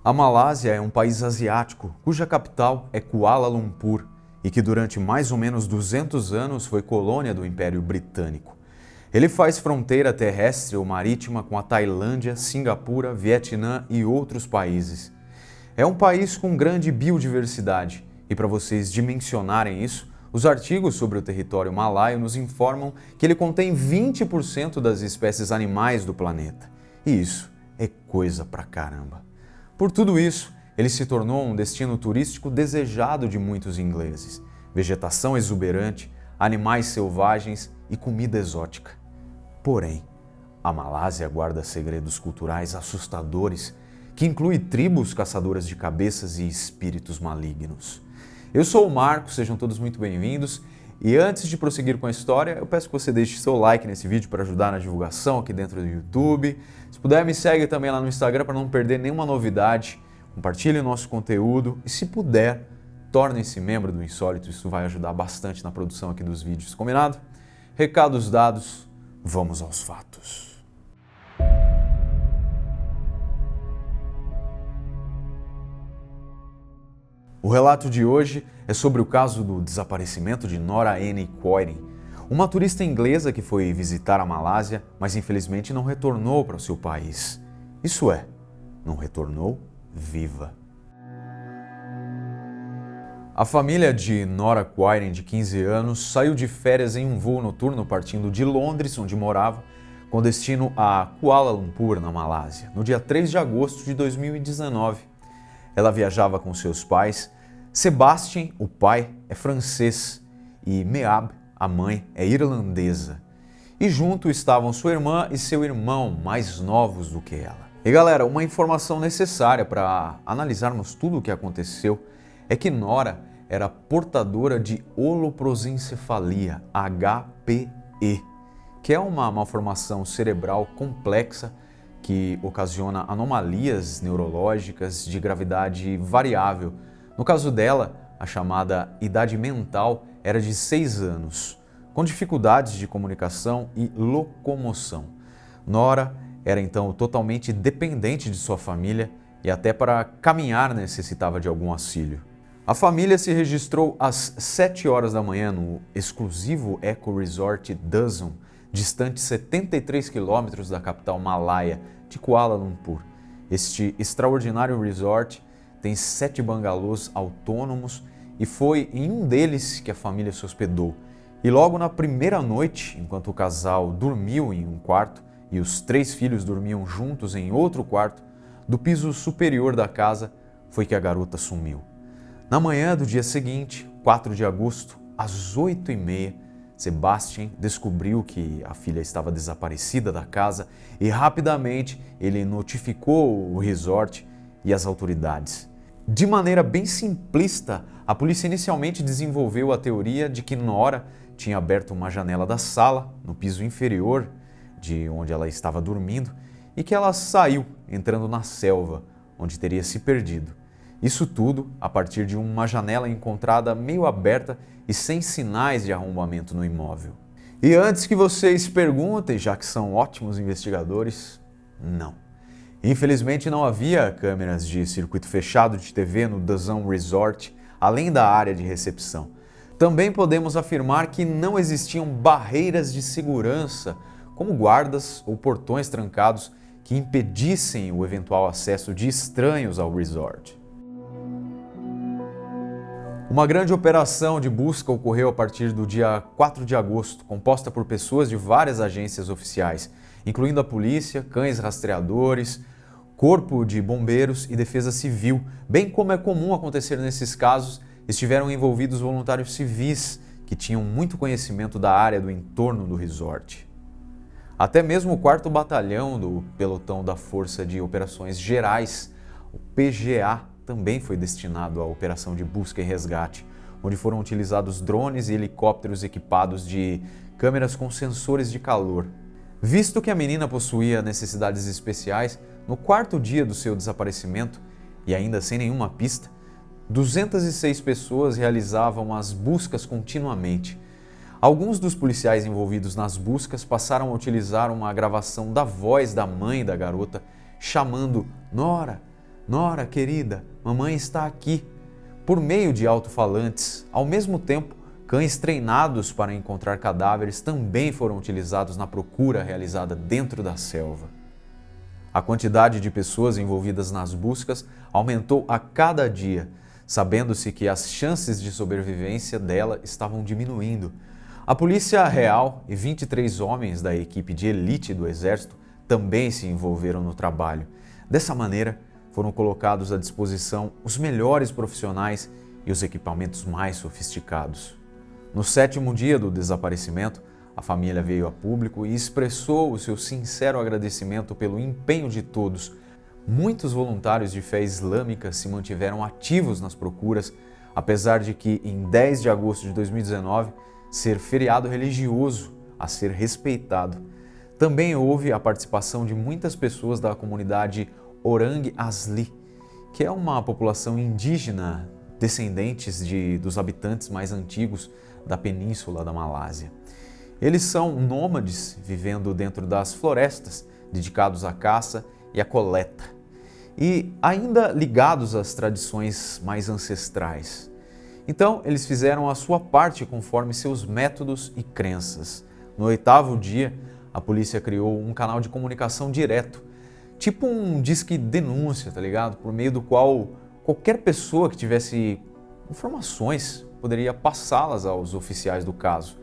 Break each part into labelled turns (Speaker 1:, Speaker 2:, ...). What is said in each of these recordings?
Speaker 1: A Malásia é um país asiático cuja capital é Kuala Lumpur e que durante mais ou menos 200 anos foi colônia do Império Britânico. Ele faz fronteira terrestre ou marítima com a Tailândia, Singapura, Vietnã e outros países. É um país com grande biodiversidade e, para vocês dimensionarem isso, os artigos sobre o território malaio nos informam que ele contém 20% das espécies animais do planeta. E isso é coisa pra caramba. Por tudo isso, ele se tornou um destino turístico desejado de muitos ingleses. Vegetação exuberante, animais selvagens e comida exótica. Porém, a Malásia guarda segredos culturais assustadores, que inclui tribos caçadoras de cabeças e espíritos malignos. Eu sou o Marco, sejam todos muito bem-vindos. E antes de prosseguir com a história, eu peço que você deixe seu like nesse vídeo para ajudar na divulgação aqui dentro do YouTube. Se puder, me segue também lá no Instagram para não perder nenhuma novidade. Compartilhe o nosso conteúdo e, se puder, torne-se membro do Insólito. Isso vai ajudar bastante na produção aqui dos vídeos. Combinado? Recados dados, vamos aos fatos. O relato de hoje é sobre o caso do desaparecimento de Nora Annie Coyne, uma turista inglesa que foi visitar a Malásia, mas infelizmente não retornou para o seu país. Isso é, não retornou viva. A família de Nora Coyne, de 15 anos, saiu de férias em um voo noturno partindo de Londres, onde morava, com destino a Kuala Lumpur, na Malásia, no dia 3 de agosto de 2019. Ela viajava com seus pais. Sebastian, o pai, é francês e Meab, a mãe, é irlandesa. E junto estavam sua irmã e seu irmão, mais novos do que ela. E galera, uma informação necessária para analisarmos tudo o que aconteceu é que Nora era portadora de holoprosencefalia, HPE, que é uma malformação cerebral complexa que ocasiona anomalias neurológicas de gravidade variável. No caso dela, a chamada idade mental era de 6 anos, com dificuldades de comunicação e locomoção. Nora era então totalmente dependente de sua família e até para caminhar necessitava de algum auxílio. A família se registrou às 7 horas da manhã no exclusivo Eco Resort Dusun, distante 73 quilômetros da capital malaia de Kuala Lumpur. Este extraordinário resort tem 7 bangalôs autônomos e foi em um deles que a família se hospedou. E logo na primeira noite, enquanto o casal dormiu em um quarto e os 3 filhos dormiam juntos em outro quarto, do piso superior da casa foi que a garota sumiu. Na manhã do dia seguinte, 4 de agosto, às 8h30, Sebastian descobriu que a filha estava desaparecida da casa e rapidamente ele notificou o resort e as autoridades. De maneira bem simplista, a polícia inicialmente desenvolveu a teoria de que Nora tinha aberto uma janela da sala, no piso inferior de onde ela estava dormindo, e que ela saiu entrando na selva, onde teria se perdido. Isso tudo a partir de uma janela encontrada meio aberta e sem sinais de arrombamento no imóvel. E antes que vocês perguntem, já que são ótimos investigadores, não. Infelizmente não havia câmeras de circuito fechado de TV no Dusun Resort, além da área de recepção. Também podemos afirmar que não existiam barreiras de segurança, como guardas ou portões trancados que impedissem o eventual acesso de estranhos ao resort. Uma grande operação de busca ocorreu a partir do dia 4 de agosto, composta por pessoas de várias agências oficiais, incluindo a polícia, cães rastreadores, corpo de bombeiros e defesa civil. Bem como é comum acontecer nesses casos, estiveram envolvidos voluntários civis que tinham muito conhecimento da área do entorno do resort. Até mesmo o 4º Batalhão do Pelotão da Força de Operações Gerais, o PGA, também foi destinado à operação de busca e resgate, onde foram utilizados drones e helicópteros equipados de câmeras com sensores de calor. Visto que a menina possuía necessidades especiais, no 4º dia do seu desaparecimento, e ainda sem nenhuma pista, 206 pessoas realizavam as buscas continuamente. Alguns dos policiais envolvidos nas buscas passaram a utilizar uma gravação da voz da mãe da garota chamando Nora, Nora, querida, mamãe está aqui. Por meio de alto-falantes, ao mesmo tempo, cães treinados para encontrar cadáveres também foram utilizados na procura realizada dentro da selva. A quantidade de pessoas envolvidas nas buscas aumentou a cada dia, sabendo-se que as chances de sobrevivência dela estavam diminuindo. A Polícia Real e 23 homens da equipe de elite do Exército também se envolveram no trabalho. Dessa maneira, foram colocados à disposição os melhores profissionais e os equipamentos mais sofisticados. No 7º dia do desaparecimento, a família veio a público e expressou o seu sincero agradecimento pelo empenho de todos. Muitos voluntários de fé islâmica se mantiveram ativos nas procuras, apesar de que, em 10 de agosto de 2019, ser feriado religioso a ser respeitado. Também houve a participação de muitas pessoas da comunidade Orang Asli, que é uma população indígena descendentes dos habitantes mais antigos da península da Malásia. Eles são nômades vivendo dentro das florestas, dedicados à caça e à coleta, e ainda ligados às tradições mais ancestrais. Então, eles fizeram a sua parte conforme seus métodos e crenças. No 8º dia, a polícia criou um canal de comunicação direto, tipo um disque denúncia, tá ligado? Por meio do qual qualquer pessoa que tivesse informações poderia passá-las aos oficiais do caso.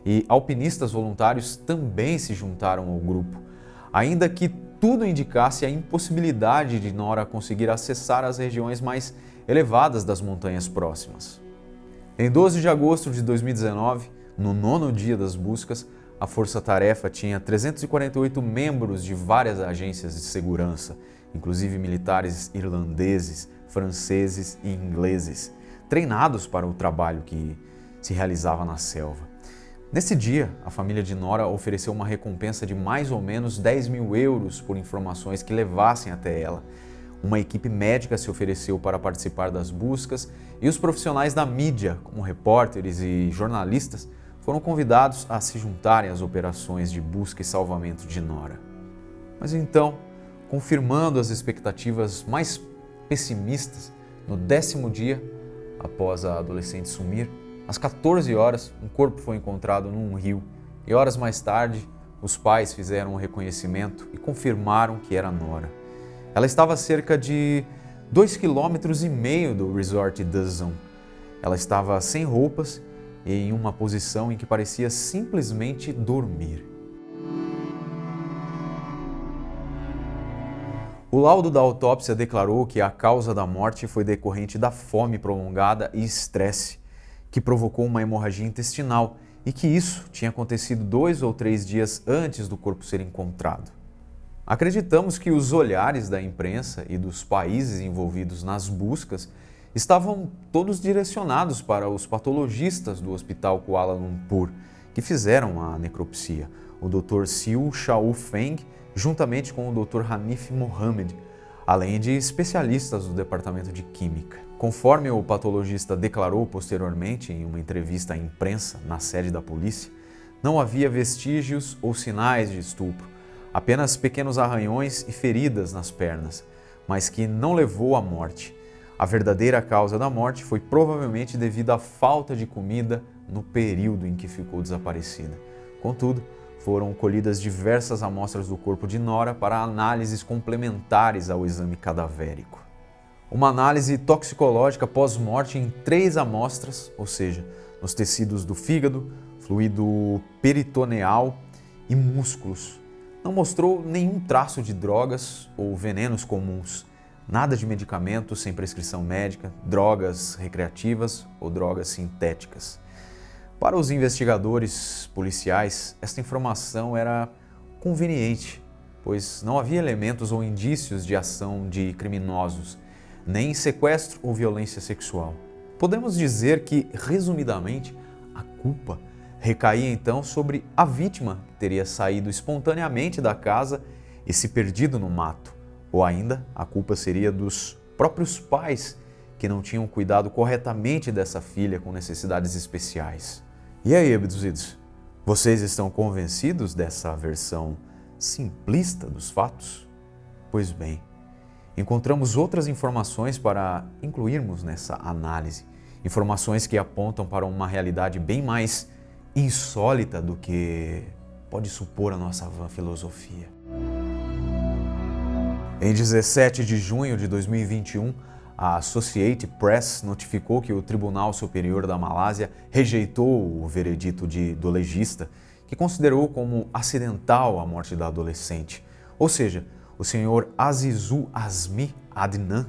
Speaker 1: E alpinistas voluntários também se juntaram ao grupo, ainda que tudo indicasse a impossibilidade de Nora conseguir acessar as regiões mais elevadas das montanhas próximas. Em 12 de agosto de 2019, no 9º dia das buscas, a Força-Tarefa tinha 348 membros de várias agências de segurança, inclusive militares irlandeses, franceses e ingleses, treinados para o trabalho que se realizava na selva. Nesse dia, a família de Nora ofereceu uma recompensa de mais ou menos 10 mil euros por informações que levassem até ela. Uma equipe médica se ofereceu para participar das buscas e os profissionais da mídia, como repórteres e jornalistas, foram convidados a se juntarem às operações de busca e salvamento de Nora. Mas então, confirmando as expectativas mais pessimistas, no 10º dia, após a adolescente sumir, às 14 horas, um corpo foi encontrado num rio e horas mais tarde, os pais fizeram um reconhecimento e confirmaram que era Nora. Ela estava a cerca de 2,5 km do resort Duzon. Ela estava sem roupas e em uma posição em que parecia simplesmente dormir. O laudo da autópsia declarou que a causa da morte foi decorrente da fome prolongada e estresse, que provocou uma hemorragia intestinal e que isso tinha acontecido 2 ou 3 dias antes do corpo ser encontrado. Acreditamos que os olhares da imprensa e dos países envolvidos nas buscas estavam todos direcionados para os patologistas do Hospital Kuala Lumpur, que fizeram a necropsia, o Dr. Siu Shau Feng, juntamente com o Dr. Hanif Mohamed, além de especialistas do Departamento de Química. Conforme o patologista declarou posteriormente em uma entrevista à imprensa na sede da polícia, não havia vestígios ou sinais de estupro, apenas pequenos arranhões e feridas nas pernas, mas que não levou à morte. A verdadeira causa da morte foi provavelmente devido à falta de comida no período em que ficou desaparecida. Contudo, foram colhidas diversas amostras do corpo de Nora para análises complementares ao exame cadavérico. Uma análise toxicológica pós-morte em 3 amostras, ou seja, nos tecidos do fígado, fluido peritoneal e músculos, não mostrou nenhum traço de drogas ou venenos comuns, nada de medicamentos sem prescrição médica, drogas recreativas ou drogas sintéticas. Para os investigadores policiais, esta informação era conveniente, pois não havia elementos ou indícios de ação de criminosos, nem sequestro ou violência sexual. Podemos dizer que, resumidamente, a culpa recaía então sobre a vítima, que teria saído espontaneamente da casa e se perdido no mato. Ou ainda, a culpa seria dos próprios pais, que não tinham cuidado corretamente dessa filha com necessidades especiais. E aí, abduzidos? Vocês estão convencidos dessa versão simplista dos fatos? Pois bem, encontramos outras informações para incluirmos nessa análise. Informações que apontam para uma realidade bem mais insólita do que pode supor a nossa vã filosofia. Em 17 de junho de 2021, a Associated Press notificou que o Tribunal Superior da Malásia rejeitou o veredito do legista, que considerou como acidental a morte da adolescente. Ou seja, o senhor Azizul Azmi Adnan,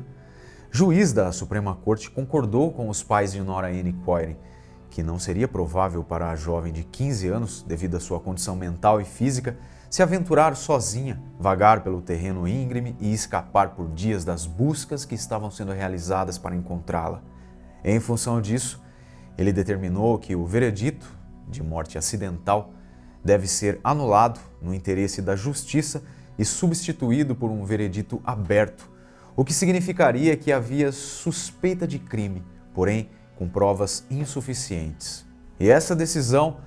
Speaker 1: juiz da Suprema Corte, concordou com os pais de Nora Ann Coiren que não seria provável para a jovem de 15 anos, devido à sua condição mental e física, se aventurar sozinha, vagar pelo terreno íngreme e escapar por dias das buscas que estavam sendo realizadas para encontrá-la. Em função disso, ele determinou que o veredito de morte acidental deve ser anulado no interesse da justiça e substituído por um veredito aberto, o que significaria que havia suspeita de crime, porém com provas insuficientes. E essa decisão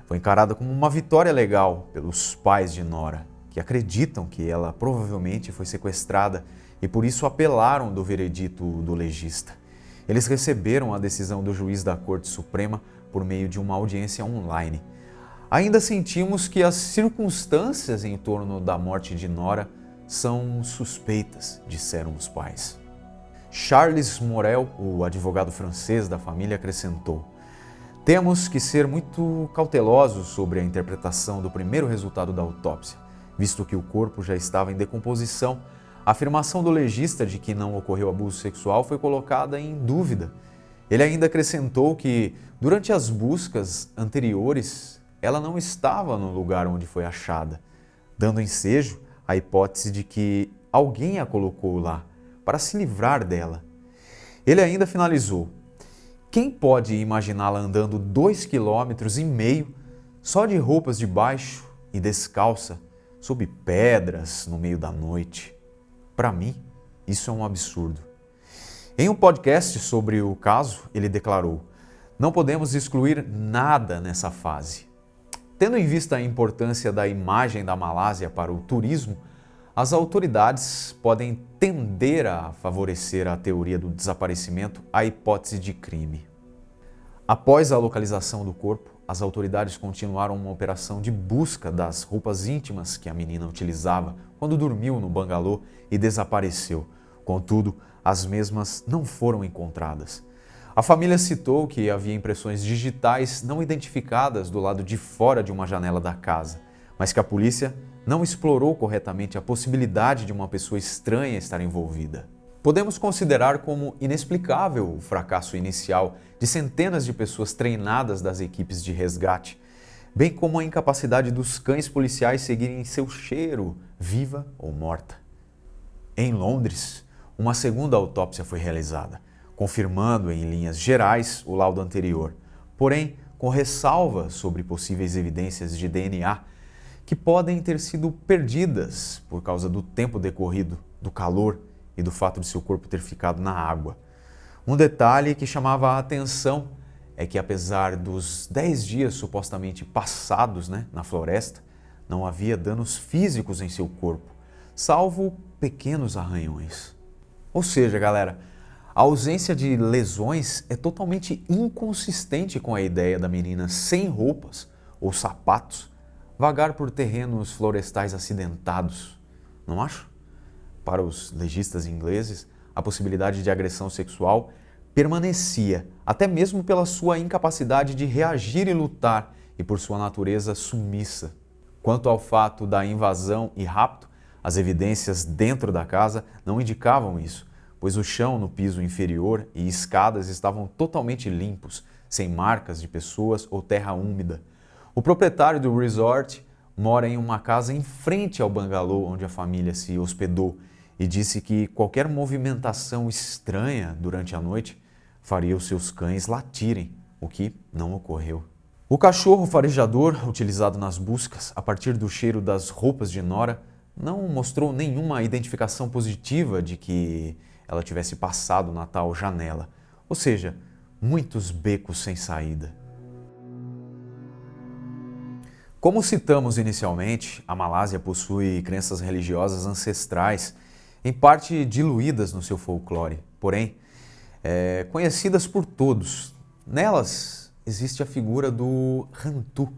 Speaker 1: foi encarada como uma vitória legal pelos pais de Nora, que acreditam que ela provavelmente foi sequestrada e por isso apelaram do veredito do legista. Eles receberam a decisão do juiz da Corte Suprema por meio de uma audiência online. Ainda sentimos que as circunstâncias em torno da morte de Nora são suspeitas, disseram os pais. Charles Morel, o advogado francês da família, acrescentou: temos que ser muito cautelosos sobre a interpretação do primeiro resultado da autópsia, visto que o corpo já estava em decomposição. A afirmação do legista de que não ocorreu abuso sexual foi colocada em dúvida. Ele ainda acrescentou que, durante as buscas anteriores, ela não estava no lugar onde foi achada, dando ensejo à hipótese de que alguém a colocou lá para se livrar dela. Ele ainda finalizou: quem pode imaginá-la andando 2,5 km só de roupas de baixo e descalça, sob pedras no meio da noite? Para mim, isso é um absurdo. Em um podcast sobre o caso, ele declarou: não podemos excluir nada nessa fase. Tendo em vista a importância da imagem da Malásia para o turismo, as autoridades podem tender a favorecer a teoria do desaparecimento à hipótese de crime. Após a localização do corpo, as autoridades continuaram uma operação de busca das roupas íntimas que a menina utilizava quando dormiu no bangalô e desapareceu. Contudo, as mesmas não foram encontradas. A família citou que havia impressões digitais não identificadas do lado de fora de uma janela da casa, mas que a polícia não explorou corretamente a possibilidade de uma pessoa estranha estar envolvida. Podemos considerar como inexplicável o fracasso inicial de centenas de pessoas treinadas das equipes de resgate, bem como a incapacidade dos cães policiais seguirem seu cheiro, viva ou morta. Em Londres, uma segunda autópsia foi realizada, confirmando em linhas gerais o laudo anterior, porém com ressalva sobre possíveis evidências de DNA que podem ter sido perdidas por causa do tempo decorrido, do calor e do fato de seu corpo ter ficado na água. Um detalhe que chamava a atenção é que, apesar dos 10 dias supostamente passados na floresta, não havia danos físicos em seu corpo, salvo pequenos arranhões. Ou seja, galera, a ausência de lesões é totalmente inconsistente com a ideia da menina sem roupas ou sapatos vagar por terrenos florestais acidentados, não acho? Para os legistas ingleses, a possibilidade de agressão sexual permanecia, até mesmo pela sua incapacidade de reagir e lutar e por sua natureza submissa. Quanto ao fato da invasão e rapto, as evidências dentro da casa não indicavam isso, pois o chão no piso inferior e escadas estavam totalmente limpos, sem marcas de pessoas ou terra úmida. O proprietário do resort mora em uma casa em frente ao bangalô onde a família se hospedou e disse que qualquer movimentação estranha durante a noite faria os seus cães latirem, o que não ocorreu. O cachorro farejador utilizado nas buscas, a partir do cheiro das roupas de Nora, não mostrou nenhuma identificação positiva de que ela tivesse passado na tal janela, ou seja, muitos becos sem saída. Como citamos inicialmente, a Malásia possui crenças religiosas ancestrais em parte diluídas no seu folclore, porém conhecidas por todos. Nelas existe a figura do Hantu,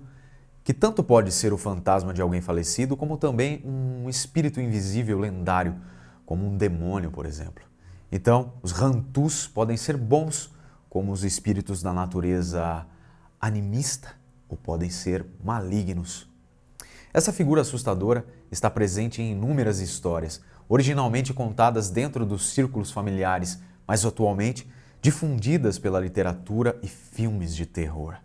Speaker 1: que tanto pode ser o fantasma de alguém falecido, como também um espírito invisível lendário, como um demônio, por exemplo. Então, os Hantus podem ser bons, como os espíritos da natureza animista, ou podem ser malignos. Essa figura assustadora está presente em inúmeras histórias, originalmente contadas dentro dos círculos familiares, mas atualmente difundidas pela literatura e filmes de terror.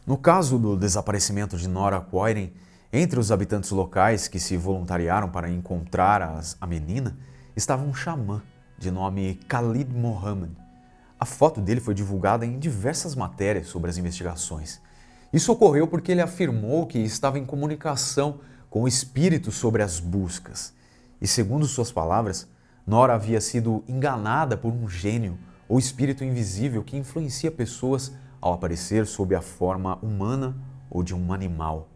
Speaker 1: No caso do desaparecimento de Nora Quairen, entre os habitantes locais que se voluntariaram para encontrar a menina, estava um xamã de nome Khalid Mohammed. A foto dele foi divulgada em diversas matérias sobre as investigações. Isso ocorreu porque ele afirmou que estava em comunicação com o espírito sobre as buscas. E segundo suas palavras, Nora havia sido enganada por um gênio ou espírito invisível que influencia pessoas ao aparecer sob a forma humana ou de um animal.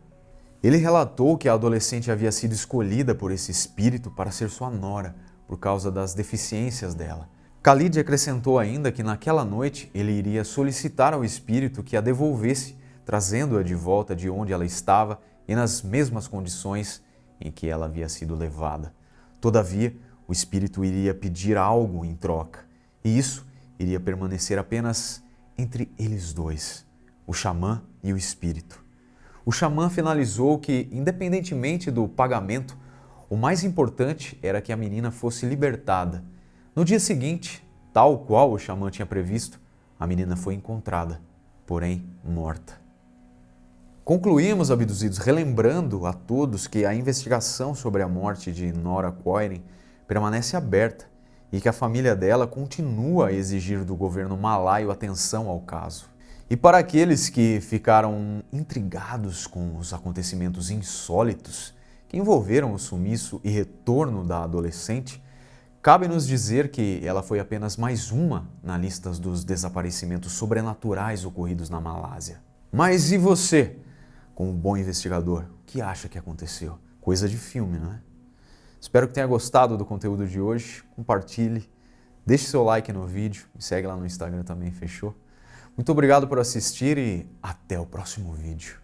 Speaker 1: Ele relatou que a adolescente havia sido escolhida por esse espírito para ser sua nora, por causa das deficiências dela. Khalid acrescentou ainda que naquela noite ele iria solicitar ao espírito que a devolvesse, trazendo-a de volta de onde ela estava e nas mesmas condições em que ela havia sido levada. Todavia, o espírito iria pedir algo em troca, e isso iria permanecer apenas entre eles dois, o xamã e o espírito. O xamã finalizou que, independentemente do pagamento, o mais importante era que a menina fosse libertada. No dia seguinte, tal qual o xamã tinha previsto, a menina foi encontrada, porém morta. Concluímos, abduzidos, relembrando a todos que a investigação sobre a morte de Nora Quairen permanece aberta e que a família dela continua a exigir do governo malaio atenção ao caso. E para aqueles que ficaram intrigados com os acontecimentos insólitos que envolveram o sumiço e retorno da adolescente, cabe-nos dizer que ela foi apenas mais uma na lista dos desaparecimentos sobrenaturais ocorridos na Malásia. Mas e você, como bom investigador, o que acha que aconteceu? Coisa de filme, não é? Espero que tenha gostado do conteúdo de hoje, compartilhe, deixe seu like no vídeo, me segue lá no Instagram também, fechou? Muito obrigado por assistir e até o próximo vídeo.